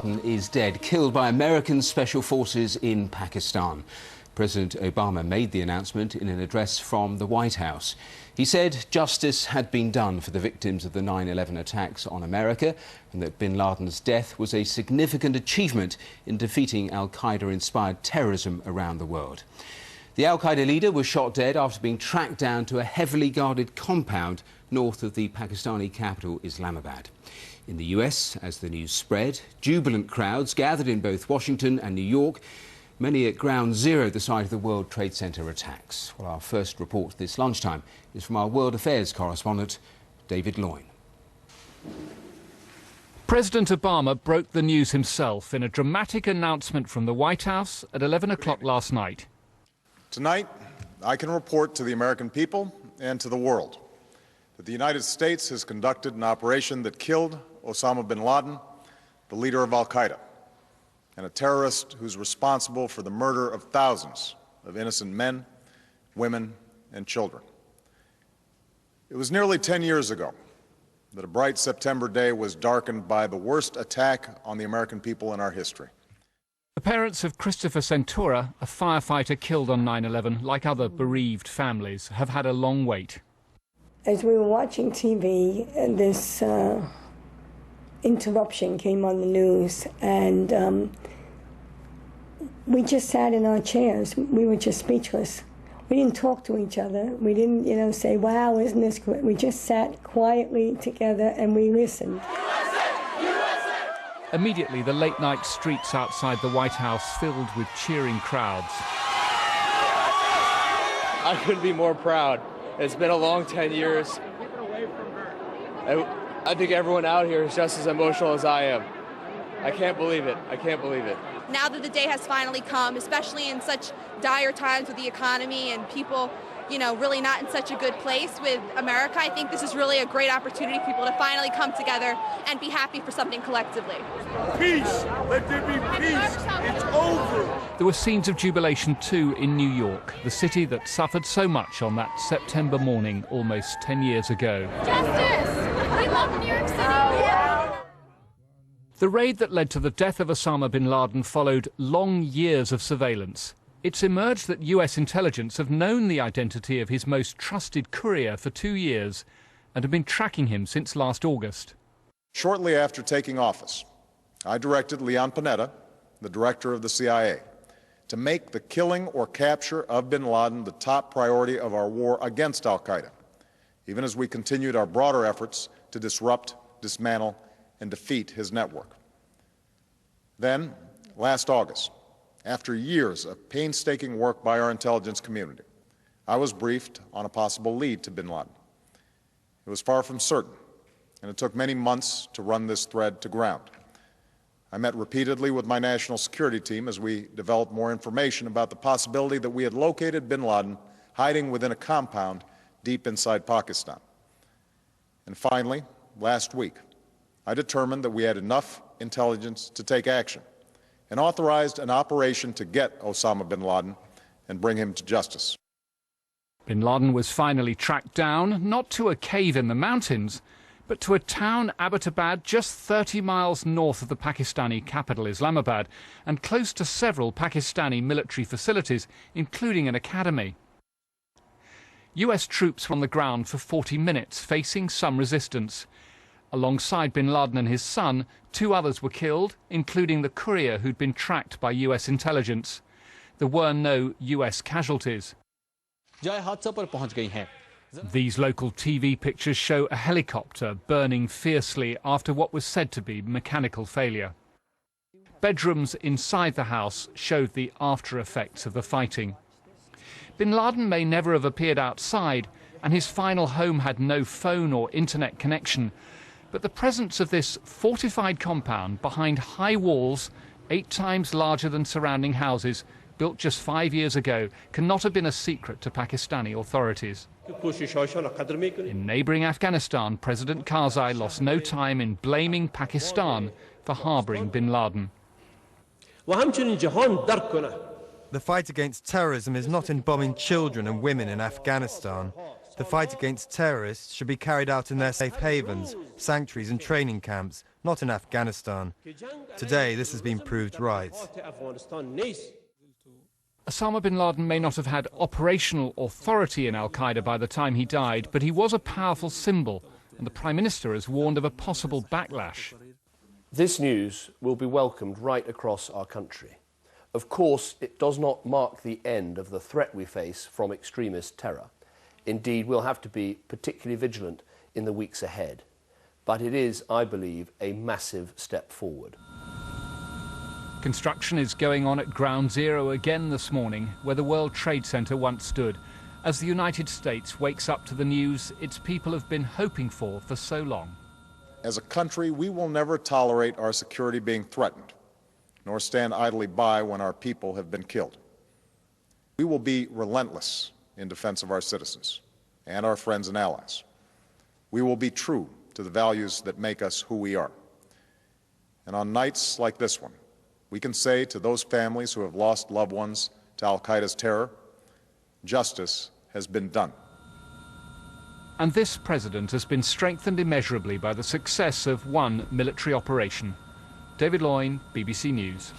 Is dead, killed by American Special Forces in Pakistan. President Obama made the announcement in an address from the White House. He said justice had been done for the victims of the 9/11 attacks on America and that Bin Laden's death was a significant achievement in defeating al-Qaeda-inspired terrorism around the world. The al-Qaeda leader was shot dead after being tracked down to a heavily guarded compound north of the Pakistani capital, Islamabad. In the US, as the news spread, jubilant crowds gathered in both Washington and New York, many at Ground Zero, the site of the World Trade Center attacks. Well, our first report this lunchtime is from our World Affairs correspondent, David Loyne. President Obama broke the news himself in a dramatic announcement from the White House at 11 o'clock last night. Tonight, I can report to the American people and to the world that the United States has conducted an operation that killed Usama Bin Laden, the leader of al-Qaeda, and a terrorist who's responsible for the murder of thousands of innocent men, women, and children. It was nearly 10 years ago that a bright September day was darkened by the worst attack on the American people in our history. The parents of Christopher Centura, a firefighter killed on 9/11, like other bereaved families, have had a long wait. As we were watching TV, this interruption came on the news, and we just sat in our chairs. We were just speechless. We didn't talk to each other. We didn't, say, wow, isn't this great? We just sat quietly together and we listened. Immediately, the late-night streets outside the White House filled with cheering crowds. I couldn't be more proud. It's been a long 10 years. I think everyone out here is just as emotional as I am. I can't believe it. I can't believe it. Now that the day has finally come, especially in such dire times with the economy and people, really not in such a good place with America, I think this is really a great opportunity for people to finally come together and be happy for something collectively. Peace! Let there be peace! It's over! There were scenes of jubilation too in New York, the city that suffered so much on that September morning almost 10 years ago. Justice! We love New York City! Yeah. The raid that led to the death of Usama bin Laden followed long years of surveillance. It's emerged that US intelligence have known the identity of his most trusted courier for 2 years and have been tracking him since last August. Shortly after taking office, I directed Leon Panetta, the director of the C.I.A., to make the killing or capture of bin Laden the top priority of our war against al-Qaeda, even as we continued our broader efforts to disrupt, dismantle, and defeat his network. Then, last August, after years of painstaking work by our intelligence community, I was briefed on a possible lead to bin Laden. It was far from certain, and it took many months to run this thread to ground. I met repeatedly with my national security team as we developed more information about the possibility that we had located bin Laden hiding within a compound deep inside Pakistan. And finally, last week, I determined that we had enough intelligence to take action and authorized an operation to get Osama bin Laden and bring him to justice. Bin Laden was finally tracked down, not to a cave in the mountains, but to a town, Abbottabad, just 30 miles north of the Pakistani capital, Islamabad, and close to several Pakistani military facilities, including an academy. US troops were on the ground for 40 minutes, facing some resistance. Alongside bin Laden and his son, 2 others were killed, including the courier who'd been tracked by US intelligence. There were no US casualties. These local TV pictures show a helicopter burning fiercely after what was said to be mechanical failure. Bedrooms inside the house showed the after effects of the fighting. Bin Laden may never have appeared outside, and his final home had no phone or internet connection. But the presence of this fortified compound behind high walls, 8 times larger than surrounding houses, built just 5 years ago, cannot have been a secret to Pakistani authorities. In neighbouring Afghanistan, President Karzai lost no time in blaming Pakistan for harbouring bin Laden. The fight against terrorism is not in bombing children and women in Afghanistan. The fight against terrorists should be carried out in their safe havens, sanctuaries and training camps, not in Afghanistan. Today, this has been proved right. Osama bin Laden may not have had operational authority in al-Qaeda by the time he died, but he was a powerful symbol, and the Prime Minister has warned of a possible backlash. This news will be welcomed right across our country. Of course, it does not mark the end of the threat we face from extremist terror. Indeed, we'll have to be particularly vigilant in the weeks ahead. But it is, I believe, a massive step forward. Construction is going on at Ground Zero again this morning, where the World Trade Center once stood, as the United States wakes up to the news its people have been hoping for so long. As a country, we will never tolerate our security being threatened, nor stand idly by when our people have been killed. We will be relentless in defense of our citizens and our friends and allies. We will be true to the values that make us who we are. And on nights like this one, we can say to those families who have lost loved ones to al-Qaeda's terror, justice has been done. And this president has been strengthened immeasurably by the success of one military operation. David Loyne, BBC News.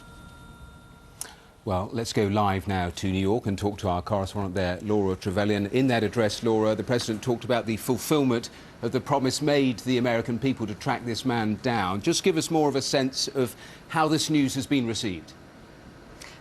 Well, let's go live now to New York and talk to our correspondent there, Laura Trevelyan. In that address, Laura, the president talked about the fulfilment of the promise made to the American people to track this man down. Just give us more of a sense of how this news has been received.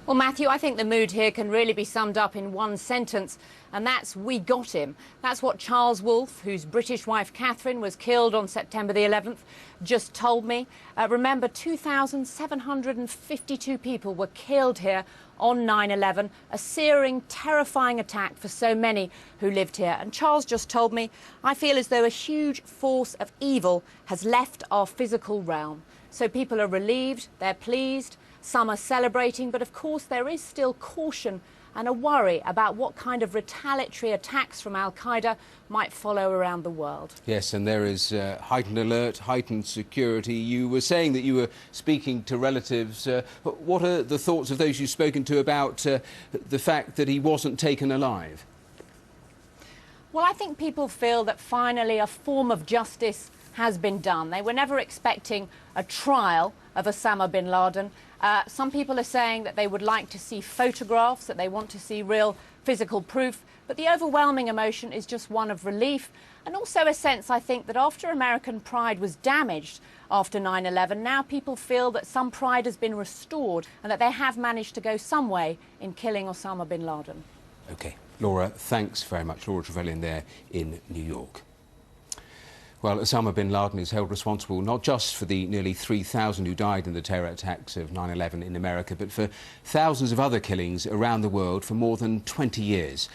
Well, Matthew, I think the mood here can really be summed up in one sentence, and that's "we got him." That's what Charles Wolfe, whose British wife Catherine was killed on September the 11th, just told me. Remember, 2,752 people were killed here on 9/11, a searing, terrifying attack for so many who lived here. And Charles just told me, I feel as though a huge force of evil has left our physical realm. So people are relieved, they're pleased, some are celebrating, but of course there is still caution and a worry about what kind of retaliatory attacks from al-Qaeda might follow around the world. Yes, and there is heightened alert, heightened security. You were saying that you were speaking to relatives. What are the thoughts of those you've spoken to about the fact that he wasn't taken alive? Well, I think people feel that finally a form of justice has been done. They were never expecting a trial of Osama bin Laden. Some people are saying that they would like to see photographs, that they want to see real physical proof, but the overwhelming emotion is just one of relief and also a sense, I think, that after American pride was damaged after 9/11, now people feel that some pride has been restored and that they have managed to go some way in killing Osama bin Laden. OK. Laura, thanks very much. Laura Trevelyan there in New York. Well, Osama bin Laden is held responsible not just for the nearly 3,000 who died in the terror attacks of 9/11 in America, but for thousands of other killings around the world for more than 20 years.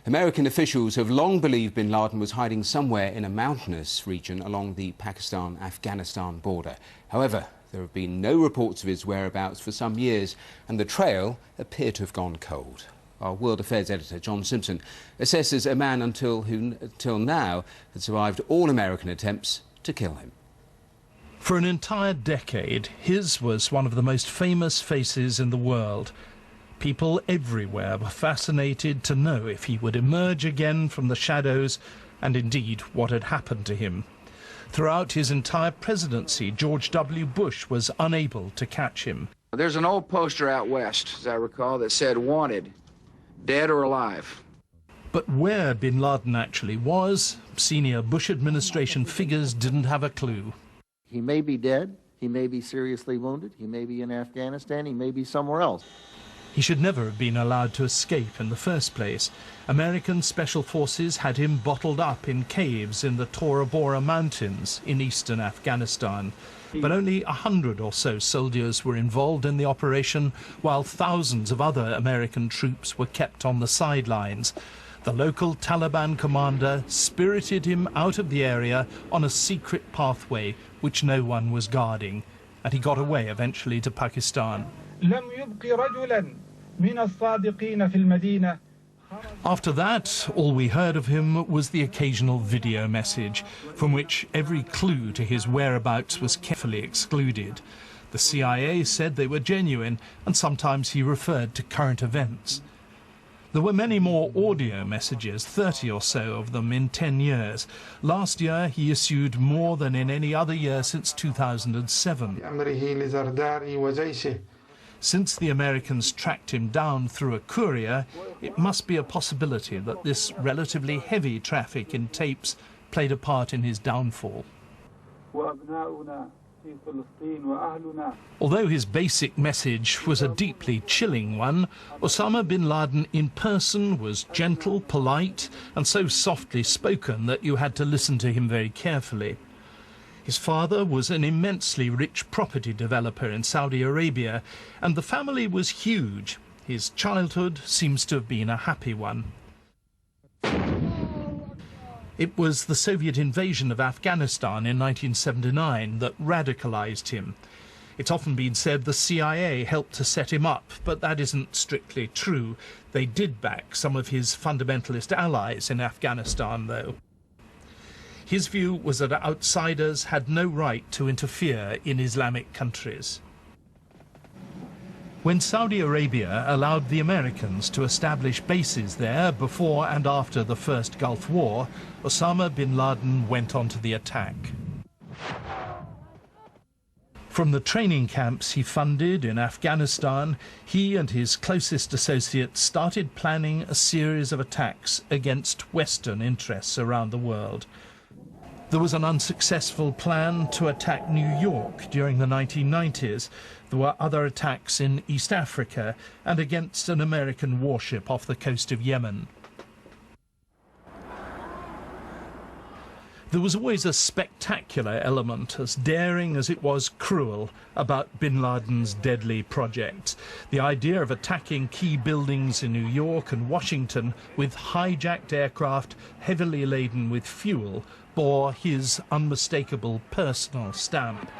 American officials have long believed bin Laden was hiding somewhere in a mountainous region along the Pakistan-Afghanistan border. However, there have been no reports of his whereabouts for some years, and the trail appeared to have gone cold. Our World Affairs editor, John Simpson, assesses a man who until now had survived all American attempts to kill him. For an entire decade, his was one of the most famous faces in the world. People everywhere were fascinated to know if he would emerge again from the shadows and indeed what had happened to him. Throughout his entire presidency, George W. Bush was unable to catch him. There's an old poster out west, as I recall, that said "Wanted, dead or alive." But where bin Laden actually was, senior Bush administration figures didn't have a clue. He may be dead, he may be seriously wounded, he may be in Afghanistan, he may be somewhere else. He should never have been allowed to escape in the first place. American Special Forces had him bottled up in caves in the Tora Bora Mountains in eastern Afghanistan. But only 100 or so soldiers were involved in the operation, while thousands of other American troops were kept on the sidelines. The local Taliban commander spirited him out of the area on a secret pathway which no one was guarding, and he got away eventually to Pakistan. After that, all we heard of him was the occasional video message, from which every clue to his whereabouts was carefully excluded. The CIA said they were genuine, and sometimes he referred to current events. There were many more audio messages, 30 or so of them in 10 years. Last year, he issued more than in any other year since 2007. Since the Americans tracked him down through a courier, it must be a possibility that this relatively heavy traffic in tapes played a part in his downfall. Although his basic message was a deeply chilling one, Usama bin Laden in person was gentle, polite, and so softly spoken that you had to listen to him very carefully. His father was an immensely rich property developer in Saudi Arabia, and the family was huge. His childhood seems to have been a happy one. It was the Soviet invasion of Afghanistan in 1979 that radicalized him. It's often been said the CIA helped to set him up, but that isn't strictly true. They did back some of his fundamentalist allies in Afghanistan, though. His view was that outsiders had no right to interfere in Islamic countries. When Saudi Arabia allowed the Americans to establish bases there before and after the First Gulf War, Usama bin Laden went on to the attack. From the training camps he funded in Afghanistan, he and his closest associates started planning a series of attacks against Western interests around the world. There was an unsuccessful plan to attack New York during the 1990s. There were other attacks in East Africa and against an American warship off the coast of Yemen. There was always a spectacular element, as daring as it was cruel, about bin Laden's deadly projects. The idea of attacking key buildings in New York and Washington with hijacked aircraft heavily laden with fuel bore his unmistakable personal stamp.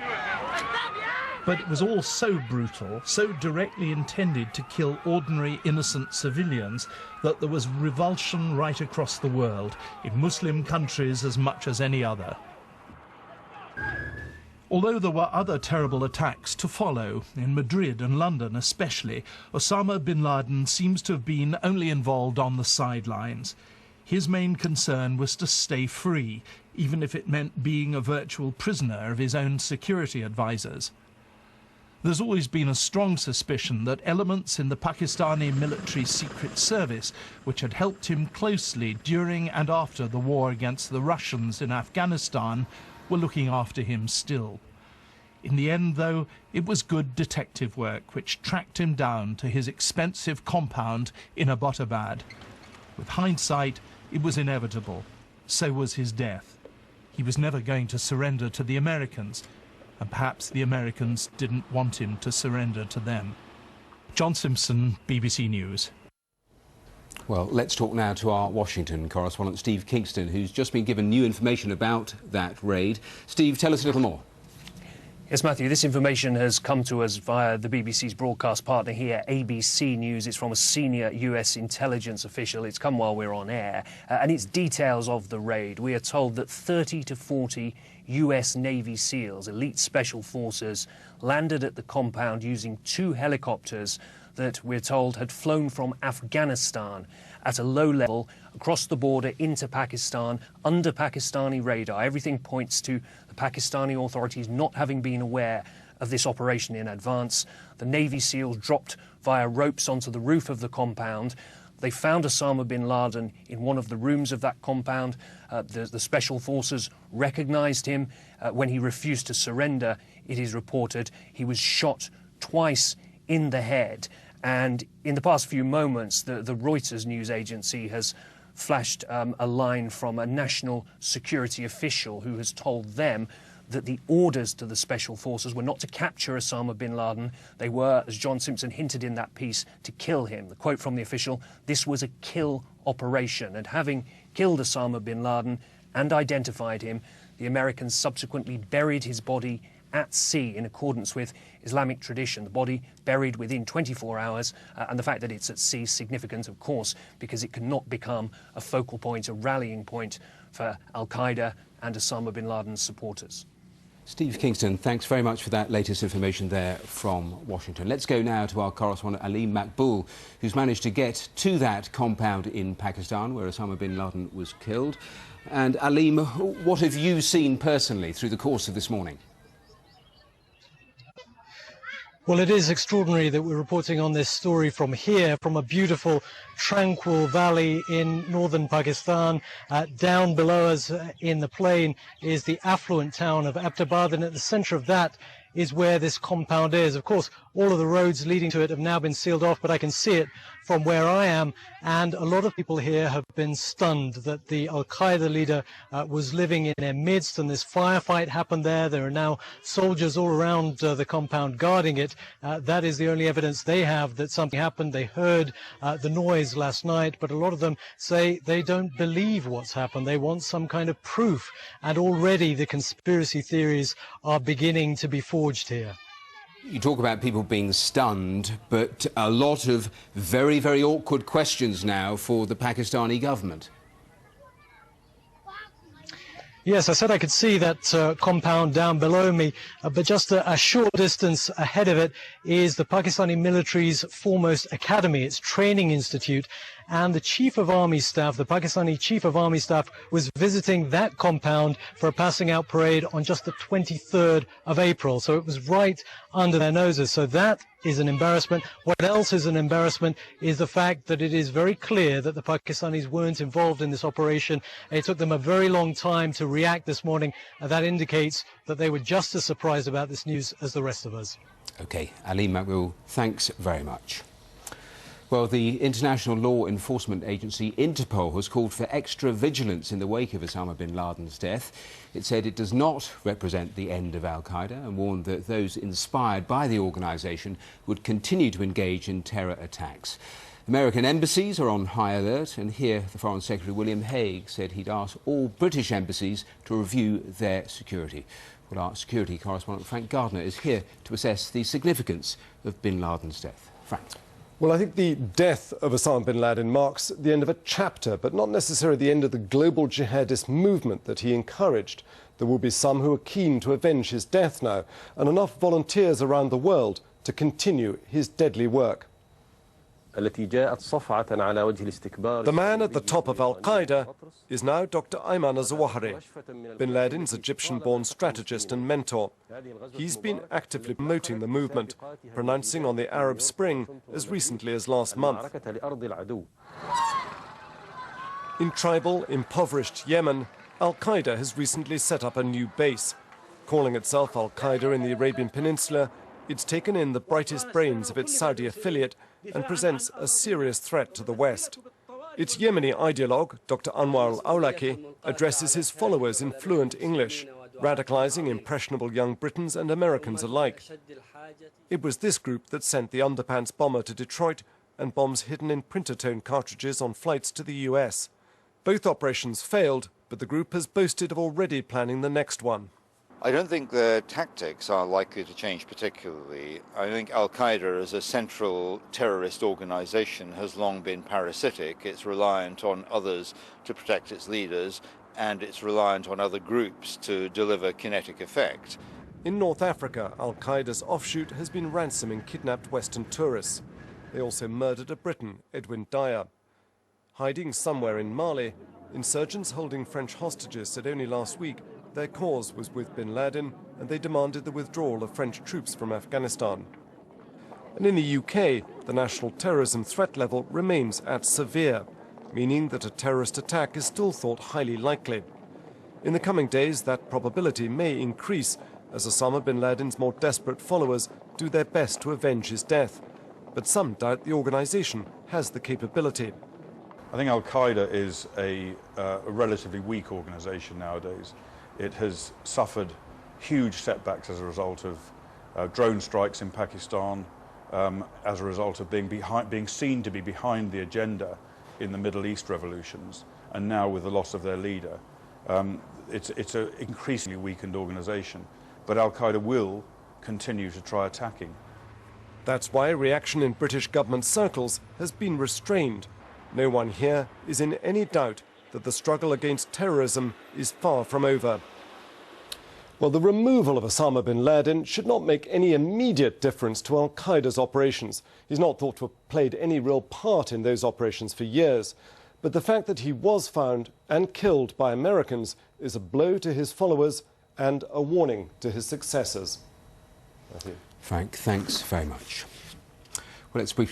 But it was all so brutal, so directly intended to kill ordinary innocent civilians, that there was revulsion right across the world, in Muslim countries as much as any other. Although there were other terrible attacks to follow, in Madrid and London especially, Usama bin Laden seems to have been only involved on the sidelines. His main concern was to stay free, even if it meant being a virtual prisoner of his own security advisors. There's always been a strong suspicion that elements in the Pakistani military secret service, which had helped him closely during and after the war against the Russians in Afghanistan, were looking after him still. In the end, though, it was good detective work which tracked him down to his expensive compound in Abbottabad. With hindsight, it was inevitable. So was his death. He was never going to surrender to the Americans, and perhaps the Americans didn't want him to surrender to them. John Simpson, BBC News. Well, let's talk now to our Washington correspondent, Steve Kingston, who's just been given new information about that raid. Steve, tell us a little more. Yes, Matthew, this information has come to us via the BBC's broadcast partner here, ABC News. It's from a senior U.S. intelligence official. It's come while we're on air, and it's details of the raid. We are told that 30 to 40 U.S. Navy SEALs, elite special forces, landed at the compound using 2 helicopters that we're told had flown from Afghanistan at a low level across the border into Pakistan under Pakistani radar. Everything points to the Pakistani authorities not having been aware of this operation in advance. The Navy SEALs dropped via ropes onto the roof of the compound. They found Usama bin Laden in one of the rooms of that compound. The special forces recognized him when he refused to surrender. It is reported he was shot twice in the head. And in the past few moments, the Reuters news agency has flashed a line from a national security official who has told them that the orders to the special forces were not to capture Usama bin Laden. They were, as John Simpson hinted in that piece, to kill him. The quote from the official, this was a kill operation. And having killed Usama bin Laden and identified him, the Americans subsequently buried his body at sea in accordance with Islamic tradition. The body buried within 24 hours, and the fact that it's at sea is significant, of course, because it cannot become a focal point, a rallying point for Al-Qaeda and Osama bin Laden's supporters. Steve Kingston, thanks very much for that latest information there from Washington. Let's go now to our correspondent Aleem Makboul, who's managed to get to that compound in Pakistan where Usama bin Laden was killed. And Aleem, what have you seen personally through the course of this morning? Well, it is extraordinary that we're reporting on this story from here, from a beautiful, tranquil valley in northern Pakistan. Down below us in the plain is the affluent town of Abbottabad, and at the center of that is where this compound is. Of course, all of the roads leading to it have now been sealed off, but I can see it from where I am, and a lot of people here have been stunned that the Al-Qaeda leader was living in their midst, and this firefight happened there. There are now soldiers all around the compound guarding it. That is the only evidence they have that something happened. They heard the noise last night, but a lot of them say they don't believe what's happened. They want some kind of proof, and already the conspiracy theories are beginning to be forged here. You talk about people being stunned, but a lot of very, very awkward questions now for the Pakistani government. Yes, I said I could see that compound down below me, but just a short distance ahead of it is the Pakistani military's foremost academy, its training institute. And the Chief of Army Staff, the Pakistani Chief of Army Staff, was visiting that compound for a passing out parade on just the 23rd of April. So it was right under their noses. So that is an embarrassment. What else is an embarrassment is the fact that it is very clear that the Pakistanis weren't involved in this operation. It took them a very long time to react this morning. That indicates that they were just as surprised about this news as the rest of us. OK, Aleem Makboul, thanks very much. Well, the International Law Enforcement Agency, Interpol, has called for extra vigilance in the wake of Usama bin Laden's death. It said it does not represent the end of al-Qaeda and warned that those inspired by the organisation would continue to engage in terror attacks. American embassies are on high alert, and here the Foreign Secretary William Hague said he'd ask all British embassies to review their security. Well, our security correspondent Frank Gardner is here to assess the significance of bin Laden's death. Frank. Well, I think the death of Osama bin Laden marks the end of a chapter, but not necessarily the end of the global jihadist movement that he encouraged. There will be some who are keen to avenge his death now, and enough volunteers around the world to continue his deadly work. The man at the top of Al-Qaeda is now Dr. Ayman al-Zawahiri, bin Laden's Egyptian-born strategist and mentor. He's been actively promoting the movement, pronouncing on the Arab Spring as recently as last month. In tribal, impoverished Yemen, Al-Qaeda has recently set up a new base. Calling itself Al-Qaeda in the Arabian Peninsula, it's taken in the brightest brains of its Saudi affiliate and presents a serious threat to the West. Its Yemeni ideologue, Dr. Anwar al-Awlaki, addresses his followers in fluent English, radicalizing impressionable young Britons and Americans alike. It was this group that sent the underpants bomber to Detroit and bombs hidden in printer-tone cartridges on flights to the U.S. Both operations failed, but the group has boasted of already planning the next one. I don't think the tactics are likely to change particularly. I think Al-Qaeda as a central terrorist organization has long been parasitic. It's reliant on others to protect its leaders, and it's reliant on other groups to deliver kinetic effect. In North Africa, Al-Qaeda's offshoot has been ransoming kidnapped Western tourists. They also murdered a Briton, Edwin Dyer. Hiding somewhere in Mali, insurgents holding French hostages said only last week their cause was with bin Laden, and they demanded the withdrawal of French troops from Afghanistan. And in the UK, the national terrorism threat level remains at severe, meaning that a terrorist attack is still thought highly likely. In the coming days, that probability may increase as Osama bin Laden's more desperate followers do their best to avenge his death. But some doubt the organization has the capability. I think Al-Qaeda is a relatively weak organization nowadays. It has suffered huge setbacks as a result of drone strikes in Pakistan, as a result of being seen to be behind the agenda in the Middle East revolutions, and now with the loss of their leader. It's an increasingly weakened organization, but Al-Qaeda will continue to try attacking. That's why reaction in British government circles has been restrained. No one here is in any doubt that the struggle against terrorism is far from over. Well, the removal of Usama bin Laden should not make any immediate difference to al-Qaeda's operations. He's not thought to have played any real part in those operations for years. But the fact that he was found and killed by Americans is a blow to his followers and a warning to his successors. Frank, thanks very much. Well, let's briefly